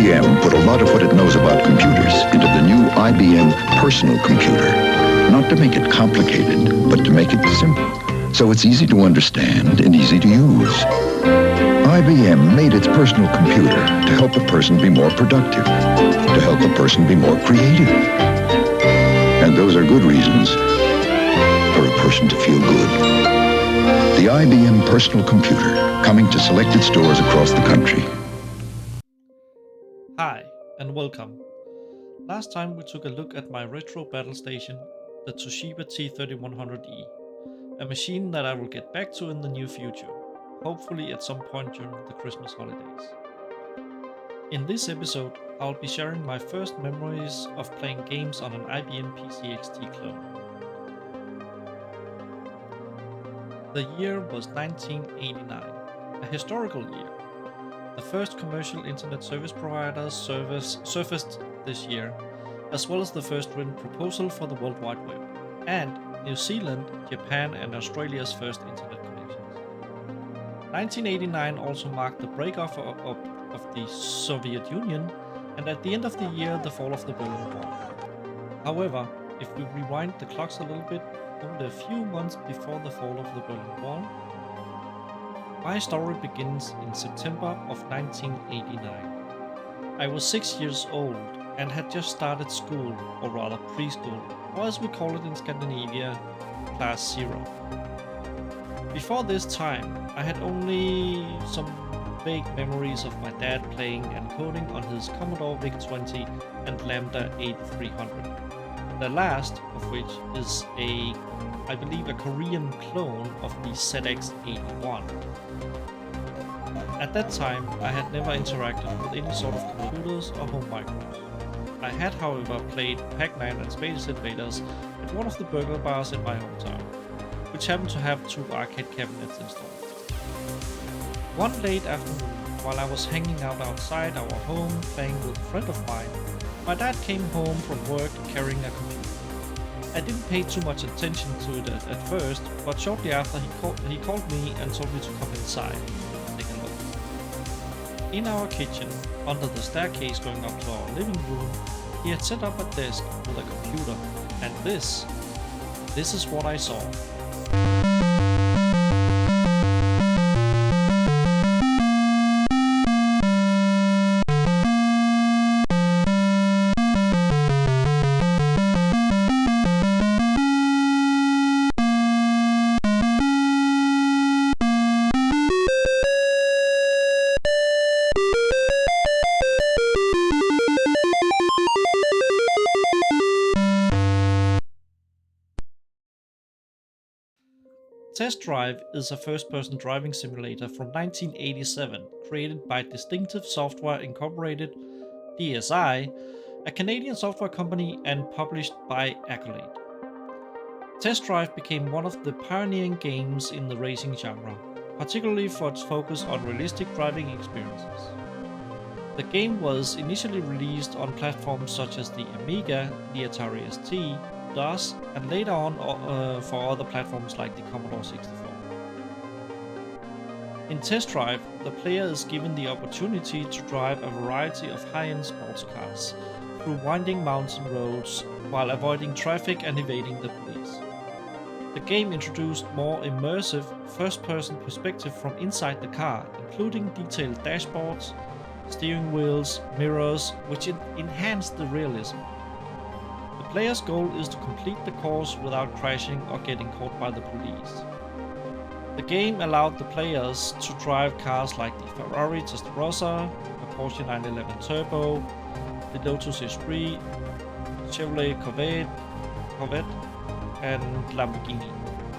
IBM put a lot of what it knows about computers into the new IBM personal computer. Not to make it complicated, but to make it simple, so it's easy to understand and easy to use. IBM made its personal computer to help a person be more productive, to help a person be more creative. And those are good reasons for a person to feel good. The IBM personal computer, coming to selected stores across the country. Hi, and welcome. Last time we took a look at my retro battle station, the Toshiba T3100E, a machine that I will get back to in the near future, hopefully at some point during the Christmas holidays. In this episode, I'll be sharing my first memories of playing games on an IBM PC Clone. The year was 1989, a historical year. The first commercial internet service provider surfaced this year, as well as the first written proposal for the World Wide Web, and New Zealand, Japan and Australia's first internet connections. 1989 also marked the breakoff of the Soviet Union, and at the end of the year, the fall of the Berlin Wall. However, if we rewind the clocks a little bit, only a few months before the fall of the Berlin Wall, my story begins in September of 1989. I was 6 years old and had just started school, or rather preschool, or as we call it in Scandinavia, class 0. Before this time, I had only some vague memories of my dad playing and coding on his Commodore VIC-20 and Lambda 8300. The last of which is I believe a Korean clone of the ZX81. At that time, I had never interacted with any sort of computers or home micros. I had, however, played Pac-Man and Space Invaders at one of the burger bars in my hometown, which happened to have 2 arcade cabinets installed. One late afternoon, while I was hanging out outside our home playing with a friend of mine, my dad came home from work carrying a computer. I didn't pay too much attention to it at first, but shortly after he called me and told me to come inside and take a look. In our kitchen, under the staircase going up to our living room, he had set up a desk with a computer, and this is what I saw. Test Drive is a first-person driving simulator from 1987 created by Distinctive Software Incorporated, DSI, a Canadian software company, and published by Accolade. Test Drive became one of the pioneering games in the racing genre, particularly for its focus on realistic driving experiences. The game was initially released on platforms such as the Amiga, the Atari ST, DOS, and later on for other platforms like the Commodore 64. In Test Drive, the player is given the opportunity to drive a variety of high-end sports cars through winding mountain roads while avoiding traffic and evading the police. The game introduced more immersive first-person perspective from inside the car, including detailed dashboards, steering wheels, mirrors, which enhanced the realism. The player's goal is to complete the course without crashing or getting caught by the police. The game allowed the players to drive cars like the Ferrari Testarossa, the Porsche 911 Turbo, the Lotus Esprit, Chevrolet Corvette, and Lamborghini,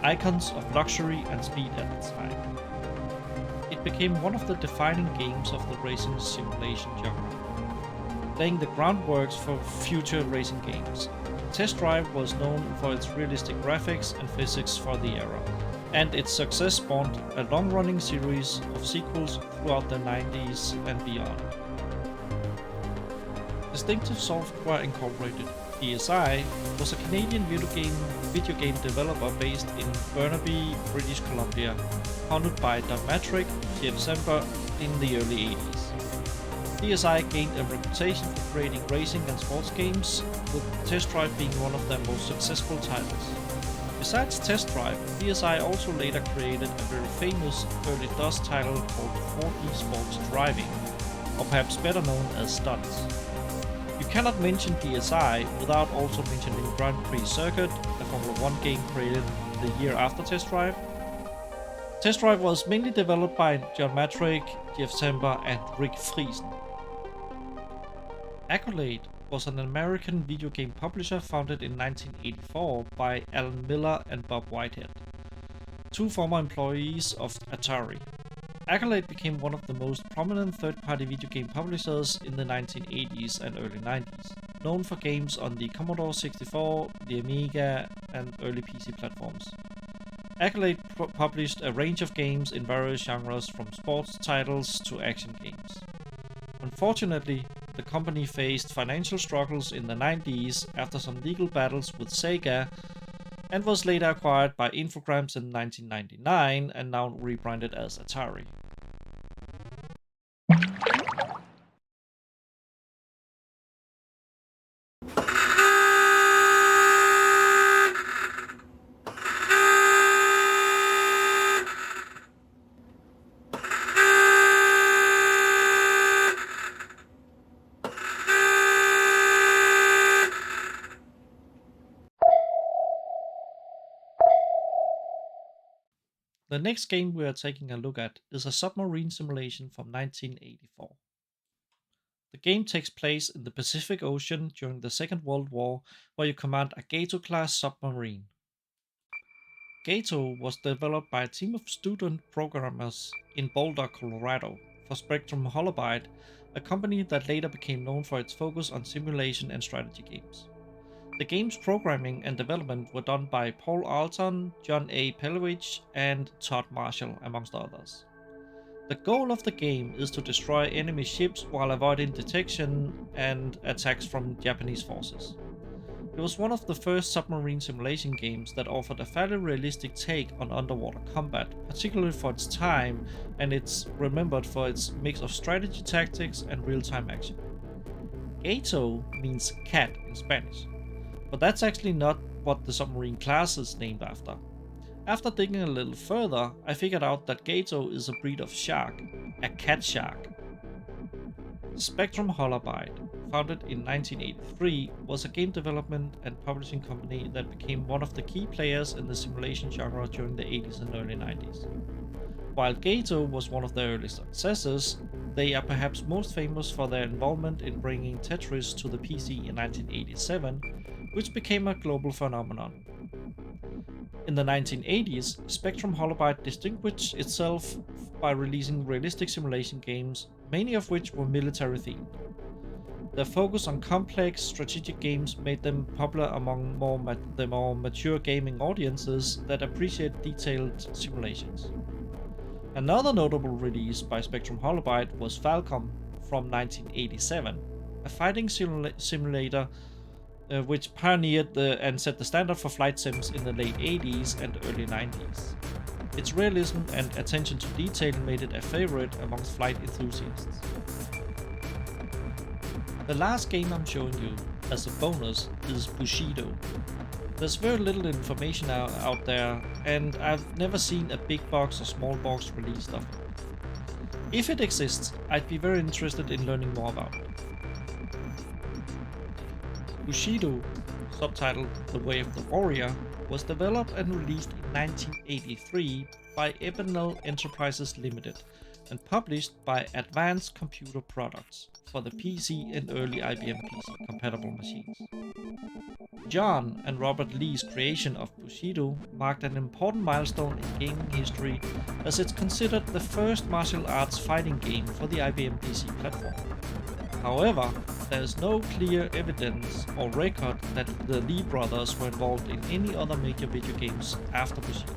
icons of luxury and speed at the time. It became one of the defining games of the racing simulation genre, laying the groundwork for future racing games. Test Drive was known for its realistic graphics and physics for the era, and its success spawned a long-running series of sequels throughout the 90s and beyond. Distinctive Software Incorporated, DSI, was a Canadian video game developer based in Burnaby, British Columbia, founded by Don Matrick, Jeff Semper in the early 80s. PSI gained a reputation for creating racing and sports games, with Test Drive being one of their most successful titles. Besides Test Drive, PSI also later created a very famous early DOS title called 4D Sports Driving, or perhaps better known as Stunts. You cannot mention PSI without also mentioning Grand Prix Circuit, a Formula 1 game created the year after Test Drive. Test Drive was mainly developed by John Matrick, Jeff Semper, and Rick Friesen. Accolade was an American video game publisher founded in 1984 by Alan Miller and Bob Whitehead, two former employees of Atari. Accolade became one of the most prominent third-party video game publishers in the 1980s and early 90s, known for games on the Commodore 64, the Amiga, and early PC platforms. Accolade published a range of games in various genres from sports titles to action games. Unfortunately, the company faced financial struggles in the 90s after some legal battles with Sega, and was later acquired by Infogrames in 1999 and now rebranded as Atari. The next game we are taking a look at is a submarine simulation from 1984. The game takes place in the Pacific Ocean during the Second World War, where you command a Gato-class submarine. Gato was developed by a team of student programmers in Boulder, Colorado, for Spectrum Holobyte, a company that later became known for its focus on simulation and strategy games. The game's programming and development were done by Paul Alton, John A. Pelewich, and Todd Marshall, amongst others. The goal of the game is to destroy enemy ships while avoiding detection and attacks from Japanese forces. It was one of the first submarine simulation games that offered a fairly realistic take on underwater combat, particularly for its time, and it's remembered for its mix of strategy tactics and real-time action. Gato means cat in Spanish, but that's actually not what the submarine class is named after. After digging a little further, I figured out that Gato is a breed of shark, a cat shark. Spectrum Holobyte, founded in 1983, was a game development and publishing company that became one of the key players in the simulation genre during the 80s and early 90s. While Gato was one of their early successes, they are perhaps most famous for their involvement in bringing Tetris to the PC in 1987, which became a global phenomenon. In the 1980s, Spectrum Holobyte distinguished itself by releasing realistic simulation games, many of which were military-themed. Their focus on complex, strategic games made them popular among the more mature gaming audiences that appreciate detailed simulations. Another notable release by Spectrum Holobyte was Falcom from 1987, a fighting simulator which pioneered and set the standard for flight sims in the late 80s and early 90s. Its realism and attention to detail made it a favorite amongst flight enthusiasts. The last game I'm showing you as a bonus is Bushido. There's very little information out there, and I've never seen a big box or small box released of it. If it exists, I'd be very interested in learning more about it. Bushido, subtitled The Way of the Warrior, was developed and released in 1983 by Ebenel Enterprises Limited and published by Advanced Computer Products for the PC and early IBM PC compatible machines. John and Robert Lee's creation of Bushido marked an important milestone in gaming history, as it's considered the first martial arts fighting game for the IBM PC platform. However, there is no clear evidence or record that the Lee brothers were involved in any other major video games after Bushido.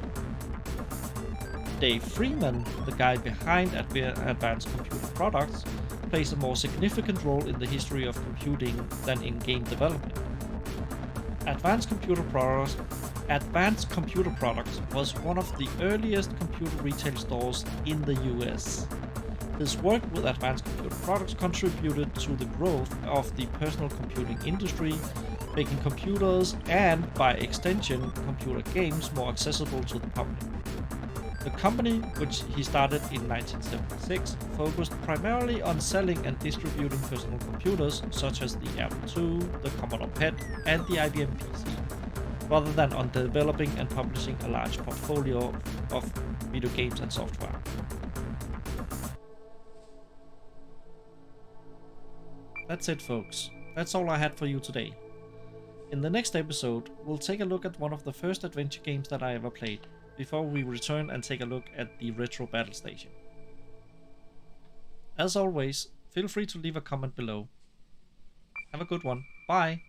Dave Freeman, the guy behind Advanced Computer Products, plays a more significant role in the history of computing than in game development. Advanced Computer Products was one of the earliest computer retail stores in the US. His work with advanced computer products contributed to the growth of the personal computing industry, making computers and, by extension, computer games more accessible to the public. The company, which he started in 1976, focused primarily on selling and distributing personal computers such as the Apple II, the Commodore PET, and the IBM PC, rather than on developing and publishing a large portfolio of video games and software. That's it, folks. That's all I had for you today. In the next episode, we'll take a look at one of the first adventure games that I ever played, before we return and take a look at the retro battle station. As always, feel free to leave a comment below. Have a good one. Bye!